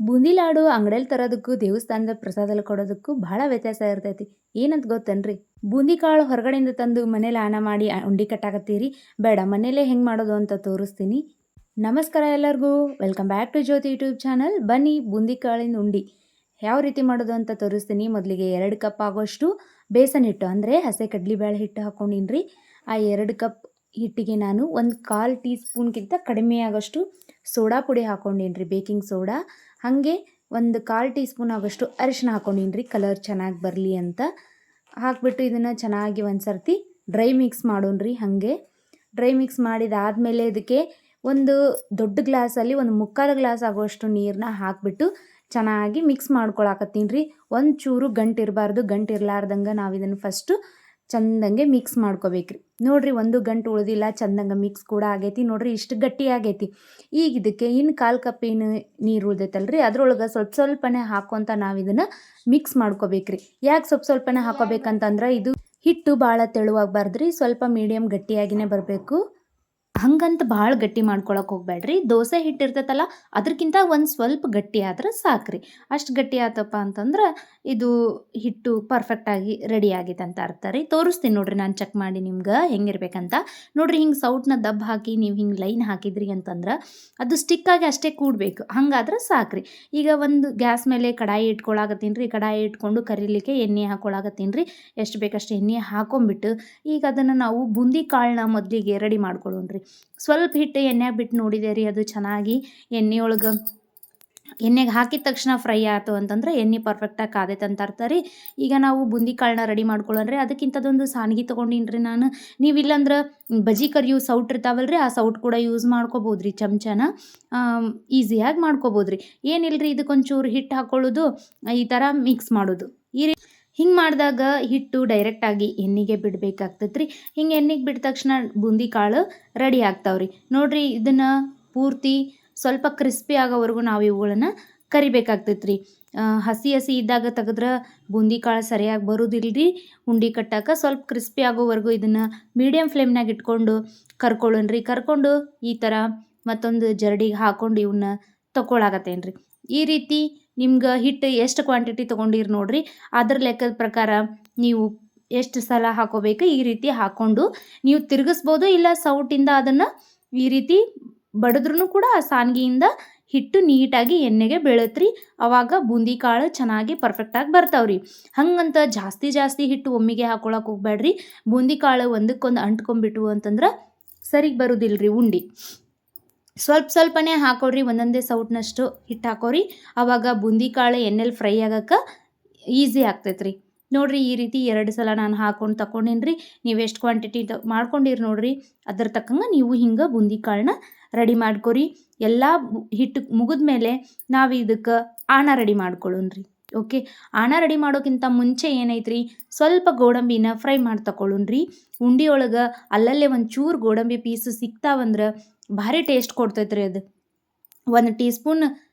ಬೂಂದಿ ಲಾಡು ಅಂಗಡಿಯಲ್ಲಿ ತರೋದಕ್ಕೂ ದೇವಸ್ಥಾನದ ಪ್ರಸಾದಲ್ಲಿ ಕೊಡೋದಕ್ಕೂ ಬಹಳ ವ್ಯತ್ಯಾಸ ಇರ್ತೈತಿ. ಏನಂತ ಗೊತ್ತೇನ್ರಿ? ಬೂಂದಿ ಕಾಳು ಹೊರಗಡೆಯಿಂದ ತಂದು ಮನೇಲಿ ಆನ ಮಾಡಿ ಉಂಡಿ ಕಟ್ಟಾಕತ್ತೀರಿ. ಬೇಡ, ಮನೇಲೇ ಹೆಂಗೆ ಮಾಡೋದು ಅಂತ ತೋರಿಸ್ತೀನಿ. ನಮಸ್ಕಾರ ಎಲ್ಲರಿಗೂ, welcome back to Jyothi YouTube channel. ಬನ್ನಿ, ಬೂಂದಿ ಕಾಳಿನ ಉಂಡಿ ಯಾವ ರೀತಿ ಮಾಡೋದು ಅಂತ ತೋರಿಸ್ತೀನಿ. ಮೊದಲಿಗೆ 2 ಕಪ್ ಆಗೋಷ್ಟು ಬೇಸನ್ ಹಿಟ್ಟು ಅಂದರೆ ಹಸಿ ಕಡ್ಲಿಬೇಳೆ ಹಿಟ್ಟು ಹಾಕ್ಕೊಂಡಿನ್ರಿ. ಆ 2 ಕಪ್ ಹಿಟ್ಟಿಗೆ ನಾನು 1/4 ಟೀ ಸ್ಪೂನ್ಗಿಂತ ಕಡಿಮೆ ಆಗೋಷ್ಟು ಸೋಡಾ ಪುಡಿ ಹಾಕ್ಕೊಂಡಿನ್ರಿ, ಬೇಕಿಂಗ್ ಸೋಡಾ. ಹಾಗೆ 1/4 ಟೀ ಸ್ಪೂನ್ ಆಗೋಷ್ಟು ಅರಿಶಿನ ಹಾಕ್ಕೊಂಡಿನ್ರಿ, ಕಲರ್ ಚೆನ್ನಾಗಿ ಬರಲಿ ಅಂತ. ಹಾಕ್ಬಿಟ್ಟು ಇದನ್ನು ಚೆನ್ನಾಗಿ ಒಂದು ಸರ್ತಿ ಡ್ರೈ ಮಿಕ್ಸ್ ಮಾಡೋಣ್ರಿ. ಹಾಗೆ ಡ್ರೈ ಮಿಕ್ಸ್ ಮಾಡಿದಾದಮೇಲೆ ಇದಕ್ಕೆ ಒಂದು ದೊಡ್ಡ ಗ್ಲಾಸಲ್ಲಿ 1/4 ಗ್ಲಾಸ್ ಆಗುವಷ್ಟು ನೀರನ್ನ ಹಾಕಿಬಿಟ್ಟು ಚೆನ್ನಾಗಿ ಮಿಕ್ಸ್ ಮಾಡ್ಕೊಳಕತ್ತೀನಿ ರೀ. ಒಂಚೂರು ಗಂಟು ಇರಬಾರ್ದು. ಗಂಟು ಇರಲಾರ್ದಂಗೆ ನಾವು ಇದನ್ನು ಫಸ್ಟು ಚಂದಂಗೆ ಮಿಕ್ಸ್ ಮಾಡ್ಕೋಬೇಕ್ರಿ. ನೋಡಿರಿ, ಒಂದು ಗಂಟು ಉಳಿದಿಲ್ಲ, ಚಂದಂಗೆ ಮಿಕ್ಸ್ ಕೂಡ ಆಗೈತಿ. ನೋಡಿರಿ, ಇಷ್ಟು ಗಟ್ಟಿ ಆಗೈತಿ. ಈಗ ಇದಕ್ಕೆ ಇನ್ನು 1/4 ಕಪ್ ಏನು ನೀರು ಉಳ್ದೈತಲ್ರಿ, ಅದ್ರೊಳಗೆ ಸ್ವಲ್ಪನೇ ಹಾಕೋಂತ ನಾವು ಇದನ್ನು ಮಿಕ್ಸ್ ಮಾಡ್ಕೋಬೇಕ್ರಿ. ಯಾಕೆ ಸ್ವಲ್ಪನೇ ಹಾಕೋಬೇಕಂತಂದ್ರೆ ಇದು ಹಿಟ್ಟು ಭಾಳ ತೆಳುವಾಗಬಾರ್ದ್ರಿ, ಸ್ವಲ್ಪ ಮೀಡಿಯಮ್ ಗಟ್ಟಿಯಾಗಿನೇ ಬರಬೇಕು. ಹಂಗಂತ ಭಾಳ ಗಟ್ಟಿ ಮಾಡ್ಕೊಳಕ್ಕೆ ಹೋಗ್ಬೇಡ್ರಿ. ದೋಸೆ ಹಿಟ್ಟು ಇರ್ತೈತಲ್ಲ, ಅದಕ್ಕಿಂತ ಒಂದು ಸ್ವಲ್ಪ ಗಟ್ಟಿ ಆದ್ರೆ ಸಾಕ್ರಿ. ಅಷ್ಟು ಗಟ್ಟಿ ಆತಪ್ಪ ಅಂತಂದ್ರೆ ಇದು ಹಿಟ್ಟು ಪರ್ಫೆಕ್ಟಾಗಿ ರೆಡಿ ಆಗೈತೆ ಅಂತ ಅರ್ಥ ರೀ. ತೋರಿಸ್ತೀನಿ ನೋಡ್ರಿ, ನಾನು ಚೆಕ್ ಮಾಡಿ ನಿಮ್ಗೆ ಹೆಂಗಿರ್ಬೇಕಂತ. ನೋಡ್ರಿ, ಹಿಂಗೆ ಸೌಟ್ನ ದಬ್ಬ ಹಾಕಿ ನೀವು ಹಿಂಗೆ ಲೈನ್ ಹಾಕಿದ್ರಿ ಅಂತಂದ್ರೆ ಅದು ಸ್ಟಿಕ್ಕಾಗಿ ಅಷ್ಟೇ ಕೂಡಬೇಕು, ಹಂಗಾದ್ರೆ ಸಾಕ್ರಿ. ಈಗ ಒಂದು ಗ್ಯಾಸ್ ಮೇಲೆ ಕಡಾಯಿ ಇಟ್ಕೊಳಕತ್ತೀನಿ ರೀ. ಕಡಾಯಿ ಇಟ್ಕೊಂಡು ಕರಿಲಿಕ್ಕೆ ಎಣ್ಣೆ ಹಾಕ್ಕೊಳಕತ್ತೀನಿ ರೀ. ಎಷ್ಟು ಬೇಕಷ್ಟು ಎಣ್ಣೆ ಹಾಕೊಂಡ್ಬಿಟ್ಟು ಈಗ ಅದನ್ನು ನಾವು ಬೂಂದಿ ಕಾಳನ್ನ ಮೊದಲಿಗೆ ರೆಡಿ ಮಾಡ್ಕೊಳ್ಳೋಣ್ರಿ. ಸ್ವಲ್ಪ ಹಿಟ್ಟು ಎಣ್ಣೆಗೆ ಬಿಟ್ಟು ನೋಡಿದೆ ರೀ, ಅದು ಚೆನ್ನಾಗಿ ಎಣ್ಣೆಗೆ ಹಾಕಿದ ತಕ್ಷಣ ಫ್ರೈ ಆಯ್ತು ಅಂತಂದ್ರೆ ಎಣ್ಣೆ ಪರ್ಫೆಕ್ಟಾಗಿ ಕಾದೈತೆ ಅಂತ ಅರ್ಥ ರೀ. ಈಗ ನಾವು ಬೂಂದಿ ಕಾಳನ್ನ ರೆಡಿ ಮಾಡ್ಕೊಳ್ಳೋಣ್ರಿ. ಅದಕ್ಕಿಂತದೊಂದು ಸಾನ್ಗಿ ತೊಗೊಂಡಿನಿ ರೀ ನಾನು. ನೀವು ಇಲ್ಲಾಂದ್ರೆ ಬಜಿ ಕರಿಯು ಸೌಟ್ ಇರ್ತಾವಲ್ರಿ, ಆ ಸೌಟ್ ಕೂಡ ಯೂಸ್ ಮಾಡ್ಕೋಬೋದ್ರಿ. ಚಮಚನ ಈಸಿಯಾಗಿ ಮಾಡ್ಕೋಬೋದ್ರಿ. ಏನಿಲ್ಲರಿ, ಇದಕ್ಕೊಂಚೂರು ಹಿಟ್ಟು ಹಾಕ್ಕೊಳ್ಳೋದು, ಈ ಥರ ಮಿಕ್ಸ್ ಮಾಡೋದು. ಹಿಂಗೆ ಮಾಡಿದಾಗ ಹಿಟ್ಟು ಡೈರೆಕ್ಟಾಗಿ ಎಣ್ಣೆಗೆ ಬಿಡಬೇಕಾಗ್ತೈತೆ ರೀ. ಹಿಂಗೆ ಎಣ್ಣೆಗೆ ಬಿಟ್ಟ ತಕ್ಷಣ ಬೂಂದಿ ಕಾಳು ರೆಡಿ ಆಗ್ತಾವ್ರಿ. ನೋಡಿರಿ, ಇದನ್ನು ಪೂರ್ತಿ ಸ್ವಲ್ಪ ಕ್ರಿಸ್ಪಿ ಆಗೋವರೆಗೂ ನಾವು ಇವುಗಳನ್ನು ಕರಿಬೇಕಾಗ್ತೈತೆ ರೀ. ಹಸಿ ಇದ್ದಾಗ ತೆಗೆದ್ರೆ ಬೂಂದಿ ಕಾಳು ಸರಿಯಾಗಿ ಬರೋದಿಲ್ರಿ ಉಂಡೆ ಕಟ್ಟಕ್ಕೆ. ಸ್ವಲ್ಪ ಕ್ರಿಸ್ಪಿ ಆಗೋವರೆಗೂ ಇದನ್ನು ಮೀಡಿಯಮ್ ಫ್ಲೇಮ್ನಾಗ ಇಟ್ಕೊಂಡು ಕರ್ಕೊಳ್ಳೋಣ್ರಿ. ಕರ್ಕೊಂಡು ಈ ಥರ ಮತ್ತೊಂದು ಜರಡಿಗೆ ಹಾಕ್ಕೊಂಡು ಇವನ್ನ ತೊಗೊಳಕತ್ತೇನೆ ರೀ. ಈ ರೀತಿ ನಿಮ್ಗೆ ಹಿಟ್ಟು ಎಷ್ಟು ಕ್ವಾಂಟಿಟಿ ತೊಗೊಂಡಿರಿ ನೋಡಿರಿ, ಅದ್ರ ಲೆಕ್ಕದ ಪ್ರಕಾರ ನೀವು ಎಷ್ಟು ಸಲ ಹಾಕೋಬೇಕು ಈ ರೀತಿ ಹಾಕ್ಕೊಂಡು ನೀವು ತಿರುಗಿಸ್ಬೋದು. ಇಲ್ಲ ಸೌಟಿಂದ ಅದನ್ನು ಈ ರೀತಿ ಬಡಿದ್ರೂ ಕೂಡ ಆ ಸಾನ್ಗಿಯಿಂದ ಹಿಟ್ಟು ನೀಟಾಗಿ ಎಣ್ಣೆಗೆ ಬೀಳತ್ರಿ. ಅವಾಗ ಬೂಂದಿ ಕಾಳು ಚೆನ್ನಾಗಿ ಪರ್ಫೆಕ್ಟಾಗಿ ಬರ್ತಾವ್ರಿ. ಹಂಗಂತ ಜಾಸ್ತಿ ಹಿಟ್ಟು ಒಮ್ಮೆಗೆ ಹಾಕೊಳಕ್ಕೆ ಹೋಗ್ಬೇಡ್ರಿ. ಬೂಂದಿ ಕಾಳು ಒಂದಕ್ಕೊಂದು ಅಂಟ್ಕೊಂಡ್ಬಿಟ್ಟು ಅಂತಂದ್ರೆ ಸರಿಗೆ ಬರೋದಿಲ್ರಿ ಉಂಡೆ. ಸ್ವಲ್ಪನೇ ಹಾಕೋರಿ, ಒಂದೊಂದೇ ಸೌಟ್ನಷ್ಟು ಹಿಟ್ಟು ಹಾಕೋರಿ. ಆವಾಗ ಬೂಂದಿ ಕಾಳು ಎಣ್ಣೆಲಿ ಫ್ರೈ ಆಗಕ್ಕೆ ಈಸಿ ಆಗ್ತೈತೆ ರೀ. ನೋಡಿರಿ, ಈ ರೀತಿ 2 ಸಲ ನಾನು ಹಾಕೊಂಡು ತಗೊಂಡೇನಿ ರೀ. ನೀವು ಎಷ್ಟು ಕ್ವಾಂಟಿಟಿ ಮಾಡ್ಕೊಂಡಿರಿ ನೋಡಿರಿ, ಅದ್ರ ತಕ್ಕಂಗೆ ನೀವು ಹಿಂಗೆ ಬೂಂದಿ ಕಾಳನ್ನ ರೆಡಿ ಮಾಡ್ಕೊರಿ. ಎಲ್ಲ ಹಿಟ್ಟು ಮುಗಿದ ಮೇಲೆ ನಾವು ಇದಕ್ಕೆ ಆಣ ರೆಡಿ ಮಾಡ್ಕೊಳ್ಳೋಣ್ರಿ. ಓಕೆ, ಆಣ ರೆಡಿ ಮಾಡೋಕ್ಕಿಂತ ಮುಂಚೆ ಏನೈತ್ರಿ, ಸ್ವಲ್ಪ ಗೋಡಂಬಿನ ಫ್ರೈ ಮಾಡಿ ತಗೊಳ್ಳೋಣ್ರಿ. ಉಂಡೆ ಒಳಗೆ ಅಲ್ಲಲ್ಲೇ ಒಂಚೂರು ಗೋಡಂಬಿ ಪೀಸು ಸಿಗ್ತಾವಂದ್ರೆ ಭಾರಿ ಟೇಸ್ಟ್ ಕೊಡ್ತೈತೆ ರೀ. ಅದು 1 ಟೀ ಸ್ಪೂನ್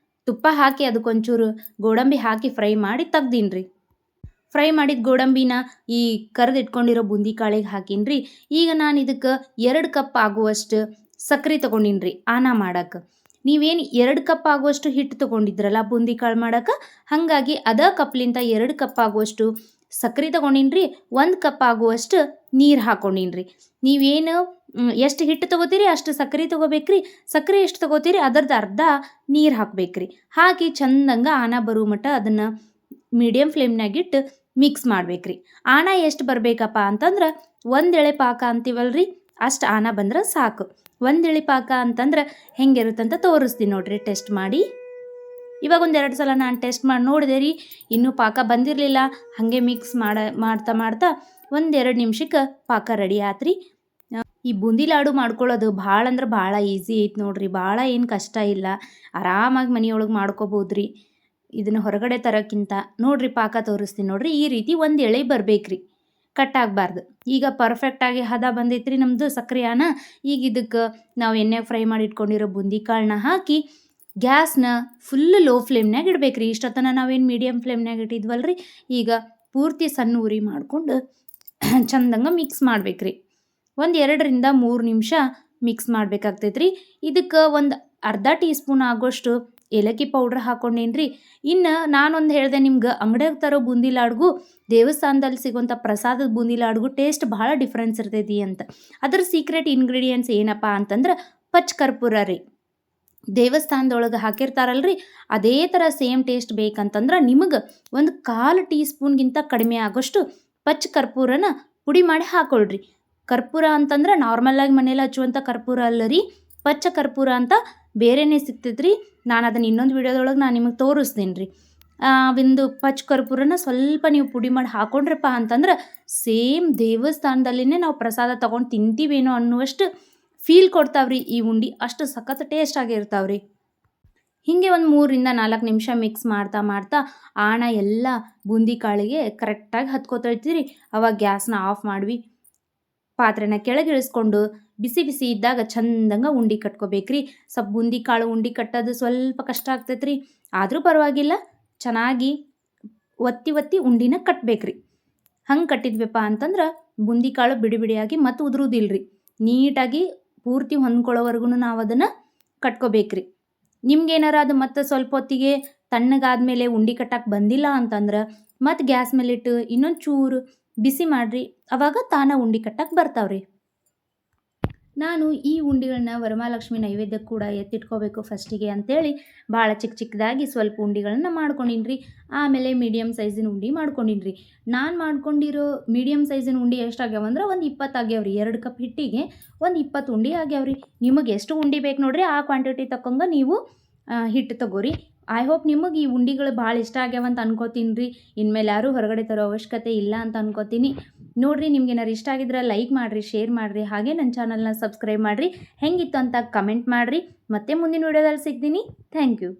ತುಪ್ಪ ಹಾಕಿ ಅದಕ್ಕೊಂಚೂರು ಗೋಡಂಬಿ ಹಾಕಿ ಫ್ರೈ ಮಾಡಿ ತೆಗ್ದೀನಿ ರೀ. ಫ್ರೈ ಮಾಡಿದ ಗೋಡಂಬಿನ ಈ ಕರೆದಿಟ್ಕೊಂಡಿರೋ ಬೂಂದಿ ಕಾಳಿಗೆ ಹಾಕೀನಿ ರೀ. ಈಗ ನಾನು ಇದಕ್ಕೆ 2 ಕಪ್ ಆಗುವಷ್ಟು ಸಕ್ಕರೆ ತೊಗೊಂಡಿನಿ ರೀ ಆನ ಮಾಡಕ್ಕೆ. ನೀವೇನು 2 ಕಪ್ ಆಗುವಷ್ಟು ಹಿಟ್ಟು ತೊಗೊಂಡಿದ್ರಲ್ಲ ಬೂಂದಿ ಕಾಳು ಮಾಡಕ್ಕೆ, ಹಾಗಾಗಿ ಅದೇ ಕಪ್ಲಿಂದ 2 ಕಪ್ ಆಗುವಷ್ಟು ಸಕ್ಕರೆ ತೊಗೊಂಡಿನಿ ರೀ. 1 ಕಪ್ ಆಗುವಷ್ಟು ನೀರು ಹಾಕ್ಕೊಂಡಿನಿ ರೀ. ನೀವೇನು ಎಷ್ಟು ಹಿಟ್ಟು ತೊಗೋತೀರಿ ಅಷ್ಟು ಸಕ್ಕರೆ ತೊಗೋಬೇಕ್ರಿ. ಸಕ್ಕರೆ ಎಷ್ಟು ತೊಗೋತೀರಿ ಅದರದ್ದು ಅರ್ಧ ನೀರು ಹಾಕ್ಬೇಕ್ರಿ. ಹಾಕಿ ಚಂದಂಗೆ ಆನ ಬರೋ ಮಟ್ಟ ಅದನ್ನು ಮೀಡಿಯಮ್ ಫ್ಲೇಮ್ನಾಗಿಟ್ಟು ಮಿಕ್ಸ್ ಮಾಡ್ಬೇಕ್ರಿ. ಆನ ಎಷ್ಟು ಬರಬೇಕಪ್ಪ ಅಂತಂದ್ರೆ 1 ಎಳೆ ಪಾಕ ಅಂತೀವಲ್ರಿ, ಅಷ್ಟು ಆನ ಬಂದ್ರೆ ಸಾಕು. 1 ಎಳೆ ಪಾಕ ಅಂತಂದ್ರೆ ಹೆಂಗಿರುತ್ತಂತ ತೋರಿಸ್ತೀನಿ ನೋಡ್ರಿ, ಟೆಸ್ಟ್ ಮಾಡಿ. ಇವಾಗ 1-2 ಸಲ ನಾನು ಟೆಸ್ಟ್ ಮಾಡಿ ನೋಡಿದೆ ರೀ, ಇನ್ನೂ ಪಾಕ ಬಂದಿರಲಿಲ್ಲ. ಹಾಗೆ ಮಿಕ್ಸ್ ಮಾಡ್ತಾ 1-2 ನಿಮಿಷಕ್ಕೆ ಪಾಕ ರೆಡಿ ಆತ್ರಿ. ಈ ಬೂಂದಿ ಲಾಡು ಮಾಡ್ಕೊಳ್ಳೋದು ಭಾಳ ಅಂದ್ರೆ ಭಾಳ ಈಸಿ ಐತೆ ನೋಡ್ರಿ. ಭಾಳ ಏನು ಕಷ್ಟ ಇಲ್ಲ, ಆರಾಮಾಗಿ ಮನೆಯೊಳಗೆ ಮಾಡ್ಕೋಬೋದ್ರಿ ಇದನ್ನು ಹೊರಗಡೆ ತರೋಕ್ಕಿಂತ. ನೋಡಿರಿ, ಪಾಕ ತೋರಿಸ್ತೀನಿ ನೋಡಿರಿ. ಈ ರೀತಿ 1 ಎಳೆ ಬರಬೇಕ್ರಿ, ಕಟ್ಟಾಗಬಾರ್ದು. ಈಗ ಪರ್ಫೆಕ್ಟಾಗಿ ಹದ ಬಂದೈತ್ರಿ ನಮ್ಮದು ಸಕ್ಕರೆಯಾನ. ಈಗ ಇದಕ್ಕೆ ನಾವು ಎಣ್ಣೆಗೆ ಫ್ರೈ ಮಾಡಿ ಇಟ್ಕೊಂಡಿರೋ ಬೂಂದಿ ಕಾಳನ್ನ ಹಾಕಿ ಗ್ಯಾಸ್ನ ಫುಲ್ಲು ಲೋ ಫ್ಲೇಮ್ನಾಗ ಇಡಬೇಕ್ರಿ. ಇಷ್ಟೊತ್ತನ ನಾವೇನು ಮೀಡಿಯಮ್ ಫ್ಲೇಮ್ನಾಗ ಇಟ್ಟಿದ್ವಲ್ರಿ, ಈಗ ಪೂರ್ತಿ ಸಣ್ಣ ಉರಿ ಮಾಡಿಕೊಂಡು ಚಂದಂಗೆ ಮಿಕ್ಸ್ ಮಾಡ್ಬೇಕ್ರಿ. 1-2-3 ನಿಮಿಷ ಮಿಕ್ಸ್ ಮಾಡಬೇಕಾಗ್ತೈತೆ ರೀ. ಇದಕ್ಕೆ 1 ಅರ್ಧ ಟೀ ಸ್ಪೂನ್ ಆಗೋಷ್ಟು ಏಲಕ್ಕಿ ಪೌಡ್ರ್ ಹಾಕ್ಕೊಂಡೇನಿ ರೀ. ಇನ್ನು ನಾನೊಂದು ಹೇಳಿದೆ ನಿಮ್ಗೆ, ಅಂಗಡಿಯಾಗ ತರೋ ಬೂಂದಿ ಲಾಡ್ಗೂ ದೇವಸ್ಥಾನದಲ್ಲಿ ಸಿಗೋಂಥ ಪ್ರಸಾದದ ಬೂಂದಿ ಲಾಡ್ಗೂ ಟೇಸ್ಟ್ ಭಾಳ ಡಿಫ್ರೆನ್ಸ್ ಇರ್ತೈತಿ ಅಂತ. ಅದ್ರ ಸೀಕ್ರೆಟ್ ಇಂಗ್ರೀಡಿಯೆಂಟ್ಸ್ ಏನಪ್ಪ ಅಂತಂದ್ರೆ ಪಚ್ ಕರ್ಪೂರ ರೀ. ದೇವಸ್ಥಾನದೊಳಗೆ ಹಾಕಿರ್ತಾರಲ್ರಿ, ಅದೇ ಥರ ಸೇಮ್ ಟೇಸ್ಟ್ ಬೇಕಂತಂದ್ರೆ ನಿಮಗೆ ಒಂದು 1/4 ಟೀ ಸ್ಪೂನ್ಗಿಂತ ಕಡಿಮೆ ಆಗೋಷ್ಟು ಪಚ್ ಕರ್ಪೂರನ ಪುಡಿ ಮಾಡಿ ಹಾಕ್ಕೊಳ್ರಿ. ಕರ್ಪೂರ ಅಂತಂದ್ರೆ ನಾರ್ಮಲಾಗಿ ಮನೇಲಿ ಹಚ್ಚುವಂಥ ಕರ್ಪೂರ ಅಲ್ಲ ರೀ, ಪಚ್ಚ ಕರ್ಪೂರ ಅಂತ ಬೇರೆನೇ ಸಿಗ್ತೈತೆ ರೀ. ನಾನು ಅದನ್ನು ಇನ್ನೊಂದು ವಿಡಿಯೋದೊಳಗೆ ನಾನು ನಿಮಗೆ ತೋರಿಸ್ತೀನಿ ರೀ. ಒಂದು ಪಚ್ ಕರ್ಪೂರನ ಸ್ವಲ್ಪ ನೀವು ಪುಡಿ ಮಾಡಿ ಹಾಕ್ಕೊಂಡ್ರಪ್ಪ ಅಂತಂದ್ರೆ ಸೇಮ್ ದೇವಸ್ಥಾನದಲ್ಲಿನೇ ನಾವು ಪ್ರಸಾದ ತೊಗೊಂಡು ತಿಂತೀವೇನೋ ಅನ್ನುವಷ್ಟು ಫೀಲ್ ಕೊಡ್ತಾವ್ರಿ ಈ ಉಂಡೆ. ಅಷ್ಟು ಸಖತ್ ಟೇಸ್ಟ್ ಆಗಿರ್ತಾವ್ರಿ. ಹೀಗೆ ಒಂದು 3-4 ನಿಮಿಷ ಮಿಕ್ಸ್ ಮಾಡ್ತಾ ಮಾಡ್ತಾ ಆಣ ಎಲ್ಲ ಬೂಂದಿ ಕಾಳಿಗೆ ಕರೆಕ್ಟಾಗಿ ಹತ್ಕೋತೈತಿ ರೀ. ಅವಾಗ ಗ್ಯಾಸ್ನ ಆಫ್ ಮಾಡ್ವಿ, ಪಾತ್ರೆನ ಕೆಳಗೆ ಇಳಿಸ್ಕೊಂಡು ಬಿಸಿ ಬಿಸಿ ಇದ್ದಾಗ ಚಂದಂಗೆ ಉಂಡೆ ಕಟ್ಕೋಬೇಕ್ರಿ. ಸ್ವಲ್ಪ ಬೂಂದಿ ಕಾಳು ಉಂಡೆ ಕಟ್ಟೋದು ಸ್ವಲ್ಪ ಕಷ್ಟ ಆಗ್ತೈತೆ ರೀ, ಆದರೂ ಪರವಾಗಿಲ್ಲ, ಚೆನ್ನಾಗಿ ಒತ್ತಿ ಒತ್ತಿ ಉಂಡಿನ ಕಟ್ಟಬೇಕ್ರಿ. ಹಂಗೆ ಕಟ್ಟಿದ್ವಿಪ್ಪ ಅಂತಂದ್ರೆ ಬೂಂದಿ ಕಾಳು ಬಿಡಿ ಬಿಡಿಯಾಗಿ ಮತ್ತು ಉದುರುವುದಿಲ್ಲ ರೀ. ನೀಟಾಗಿ ಪೂರ್ತಿ ಹೊಂದ್ಕೊಳ್ಳೋವರೆಗೂ ನಾವು ಅದನ್ನು ಕಟ್ಕೋಬೇಕ್ರಿ. ನಿಮ್ಗೇನಾರ ಅದು ಮತ್ತು ಸ್ವಲ್ಪ ಹೊತ್ತಿಗೆ ತಣ್ಣಗಾದ್ಮೇಲೆ ಉಂಡೆ ಕಟ್ಟಕ್ಕೆ ಬಂದಿಲ್ಲ ಅಂತಂದ್ರೆ ಮತ್ತು ಗ್ಯಾಸ್ ಮೇಲಿಟ್ಟು ಇನ್ನೊಂದು ಚೂರು ಬಿಸಿ ಮಾಡಿರಿ, ಅವಾಗ ತಾನ ಉಂಡೆ ಕಟ್ಟಕ್ಕೆ ಬರ್ತಾವ್ರಿ. ನಾನು ಈ ಉಂಡೆಗಳನ್ನ ವರಮಹಾಲಕ್ಷ್ಮಿ ನೈವೇದ್ಯಕ್ಕೆ ಕೂಡ ಎತ್ತಿಟ್ಕೋಬೇಕು ಫಸ್ಟಿಗೆ ಅಂತೇಳಿ ಭಾಳ ಚಿಕ್ಕ ಚಿಕ್ಕದಾಗಿ ಸ್ವಲ್ಪ ಉಂಡೆಗಳನ್ನ ಮಾಡ್ಕೊಂಡಿನಿ ರೀ. ಆಮೇಲೆ ಮೀಡಿಯಮ್ ಸೈಜಿನ ಉಂಡೆ ಮಾಡ್ಕೊಂಡಿನಿ ರೀ. ನಾನು ಮಾಡ್ಕೊಂಡಿರೋ ಮೀಡಿಯಮ್ ಸೈಜಿನ ಉಂಡೆ ಎಷ್ಟಾಗ್ಯಾವ ಅಂದ್ರೆ ಒಂದು 20 ಆಗ್ಯಾವ್ರಿ. 2 ಕಪ್ ಹಿಟ್ಟಿಗೆ ಒಂದು 20 ಉಂಡೆ ಆಗ್ಯಾವ್ರಿ. ನಿಮಗೆ ಎಷ್ಟು ಉಂಡೆ ಬೇಕು ನೋಡ್ರಿ, ಆ ಕ್ವಾಂಟಿಟಿ ತಕ್ಕಂಗೆ ನೀವು ಹಿಟ್ಟು ತಗೋರಿ. ಐ ಹೋಪ್ ನಿಮಗೆ ಈ ಉಂಡೆಗಳು ಭಾಳ ಇಷ್ಟ ಆಗ್ಯಾವಂತ ಅನ್ಕೋತೀನಿ ರೀ. ಇನ್ಮೇಲೆ ಯಾರೂ ಹೊರಗಡೆ ತರೋ ಅವಶ್ಯಕತೆ ಇಲ್ಲ ಅಂತ ಅನ್ಕೋತೀನಿ. ನೋಡಿರಿ, ನಿಮ್ಗೆ ಏನಾರು ಇಷ್ಟ ಆಗಿದ್ರೆ ಲೈಕ್ ಮಾಡಿರಿ, ಶೇರ್ ಮಾಡಿರಿ, ಹಾಗೆ ನನ್ನ ಚಾನಲ್ನ ಸಬ್ಸ್ಕ್ರೈಬ್ ಮಾಡಿರಿ. ಹೆಂಗಿತ್ತು ಅಂತ ಕಮೆಂಟ್ ಮಾಡಿರಿ. ಮತ್ತೆ ಮುಂದಿನ ವಿಡಿಯೋದಲ್ಲಿ ಸಿಗ್ತೀನಿ. Thank you.